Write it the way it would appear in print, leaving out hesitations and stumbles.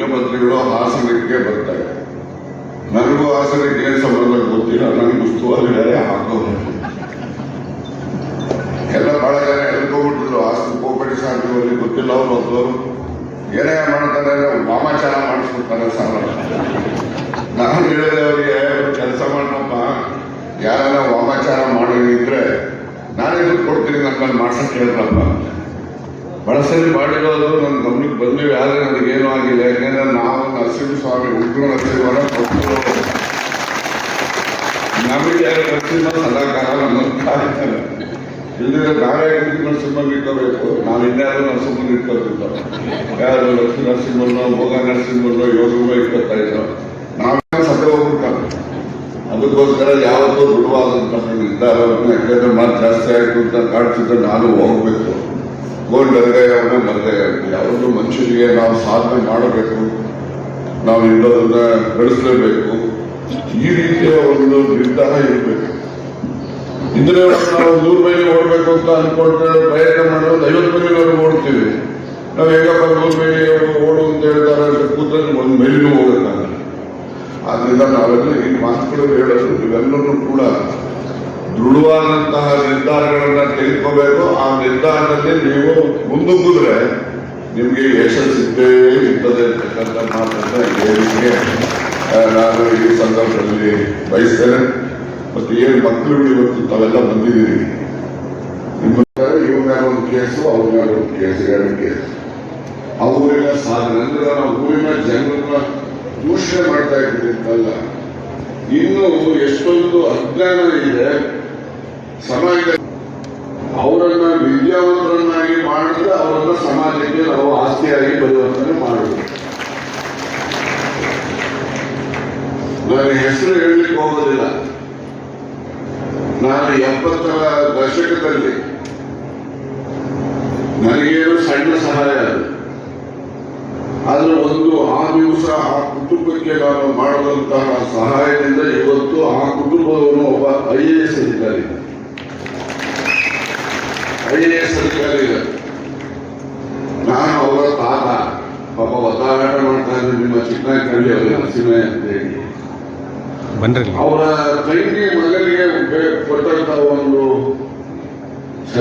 ಮುಖ್ಯಮಂತ್ರಿಗಳು ಹಾಸನಕ್ಕೆ ಬರ್ತಾರೆ. ನನಗೂ ಹಾಸನಕ್ಕೆ ಏನು ಸಂಬಂಧ ಗೊತ್ತಿಲ್ಲ, ನನಗೆ ಉಸ್ತುವಾರಿ ಹಾಕೋದು ಎಲ್ಲ ಬಹಳ ಜನ ಹೇಳ್ಕೊಂಡ್ಬಿಟ್ಟಿದ್ರು. ಹಾಸನ ಕೋಪಡಿ ಸಾಧ್ಯವಲ್ಲಿ ಗೊತ್ತಿಲ್ಲ ಅವ್ರು ಅಂತವರು ಏನೇ ಮಾಡ್ತಾರೆ ವಾಮಾಚಾರ ಮಾಡಿಸ್ಬಿಡ್ತಾರೆ ಸಾಲ. ನಾನು ಹೇಳಿದೆ ಅವರಿಗೆ, ಕೆಲಸ ಮಾಡಪ್ಪ, ಯಾರ ವಾಮಾಚಾರ ಮಾಡೋದಿದ್ರೆ ನಾನೇ ದುಡ್ಡು ಕೊಡ್ತೀನಿ, ನಮ್ಮಲ್ಲಿ ಮಾಡ್ಸಕ್ಕೆ ಹೇಳ್ರಪ್ಪ. ಬಹಳ ಸರಿ ಮಾಡಿರೋದು ನನ್ನ ಗಮನಕ್ಕೆ ಬಂದಿವೆ, ಆದರೆ ನನಗೇನು ಆಗಿಲ್ಲ. ಯಾಕೆಂದ್ರೆ ನಾವು ನರಸಿಂಹಸ್ವಾಮಿ ಉಗ್ರ ನರಸಿಂಹನ ಕೊಟ್ಟು ನಮಗೆ ನರಸಿಂಹ ಸದಾಕಾಲ ನಮ್ಮನ್ನು ಕಾಯ್ತಾರೆ. ಇಲ್ಲದ್ರೆ ನಾವೇ ನರಸಿಂಹ ಇಟ್ಕೋಬೇಕು, ನಾವು ಇನ್ಯಾರು ನರಸಿಂಹನ ಇಟ್ಕೊತಿದ್ದೋ, ಯಾರು ಲಕ್ಷ್ಮೀ ನರಸಿಂಹನೋ ಭೋಗ ನರಸಿಂಹನೋ ಯೋಗವೋ ಇಟ್ಕೊತಾ ಇದ್ದೋ, ನಾವೇ ಸತ್ಯ ಹೋಗ್ಬಿಡ್ತಾರೆ. ಅದಕ್ಕೋಸ್ಕರ ಯಾವತ್ತೂ ದೃಢವಾದಂತಹ ನಿರ್ಧಾರವನ್ನು, ಯಾಕಂದ್ರೆ ಮಾತು ಜಾಸ್ತಿ ಆಯ್ತು ಅಂತ ಕಾಡ್ತಿದ್ದ ನಾನು ಹೋಗ್ಬೇಕು. ಗೋಲ್ಡರ್ಗಯವನ್ನ ಮರದೆ ಯಾವುದು ಮನುಷ್ಯನಿಗೆ ನಾವು ಸಾಧನೆ ಮಾಡಬೇಕು, ನಾವು ಇಲ್ಲದನ್ನ ಬೆಳೆಸಲೇಬೇಕು, ಈ ರೀತಿಯ ಒಂದು ನಿರ್ಧಾರ ಇರಬೇಕು. ಇದ್ರೆ ನಾವು 100 ಮೈಲಿ ಓಡಬೇಕು ಅಂತ ಅನ್ಕೊಂಡ್ರೆ ಪ್ರಯತ್ನ ಮಾಡೋದು 50 ಮೈಲಿವರೆಗೂ ಓಡ್ತೀವಿ. ನಾವು ಹೇಗಪ್ಪ 100 ಮೈಲಿ ಓಡು ಅಂತ ಹೇಳ್ತಾರೆ ಅಂತ ಕೂತ್ರೆ 1 ಮೈಲಿನೂ ಹೋಗಕ್ಕಾಗಲ್ಲ. ಆದ್ರಿಂದ ನಾವೆಲ್ಲ ಈ ಮಾತುಗಳು ಹೇಳೋದು, ಇವೆಲ್ಲರೂ ಕೂಡ ದೃಢವಾದಂತಹ ನಿರ್ಧಾರಗಳನ್ನ ತೆಗೆದುಕೋಬೇಕು. ಆ ನಿರ್ಧಾರದಲ್ಲಿ ನೀವು ಮುಂದುವರಿದ್ರೆ ನಿಮಗೆ ಯಶಸ್ಸಿದ್ದೇ ಇರ್ತದೆ ಅಂತಕ್ಕಂಥ ಮಾತನ್ನ ಹೇಳಿಕೆ ನಾನು ಈ ಸಂದರ್ಭದಲ್ಲಿ ಬಯಸ್ತೇನೆ. ಮತ್ತೆ ಏನು ಮಕ್ಕಳುಗಳು ಇವತ್ತು ತಾವೆಲ್ಲ ಬಂದಿದ್ದೀರಿ, ನಿಮ್ಮ ಇವ್ರ ಮೇಲೆ ಒಂದು ಕೇಸು, ಅವ್ರ ಮೇಲೆ ಒಂದು ಕೇಸು, 2 ಕೇಸು. ಆ ಊರಿನ ಸಾಧನೆ ಅಂದ್ರೆ ನಾವು ಊರಿನ ಜನರನ್ನ ದೂಷಣೆ ಮಾಡ್ತಾ ಇದ್ದೀರಿಲ್ಲ, ಇನ್ನು ಎಷ್ಟೊಂದು ಅಜ್ಞಾನ ಇದೆ ಸಮಾಜ. ಅವರನ್ನ ವಿದ್ಯಾವಂತರನ್ನಾಗಿ ಮಾಡಿದ್ರೆ ಅವರನ್ನ ಸಮಾಜಕ್ಕೆ ನಾವು ಆಸ್ತಿಯಾಗಿ ಪರಿವರ್ತನೆ ಮಾಡಬೇಕು. ನಾನು ಹೆಸರು ಹೇಳಲಿಕ್ಕೆ ಹೋಗೋದಿಲ್ಲ. ನಾನು 70ರ ದಶಕದಲ್ಲಿ ನನಗೇನು ಸಣ್ಣ ಸಹಾಯ ಅದು, ಆದ್ರೆ ಒಂದು ಆ ದಿವಸ ಆ ಕುಟುಂಬಕ್ಕೆ ನಾನು ಮಾಡುವಂತಹ ಸಹಾಯದಿಂದ ಇವತ್ತು ಆ ಕುಟುಂಬವನ್ನು ಒಬ್ಬ IAS ಅಧಿಕಾರಿ ನಾನು ಅವರ ತಾತ ಪಾಪ ಒತ್ತಾಟ ಮಾಡ್ತಾ ಇದ್ರು, ನಿಮ್ಮ ಚಿಕ್ಕನಹಳ್ಳಿ ಅವರ ನರಸಿಂಹಯ್ಯ ಅಂತ ಹೇಳಿ. ಅವರ ತಂಗಿ ಮಗನಿಗೆ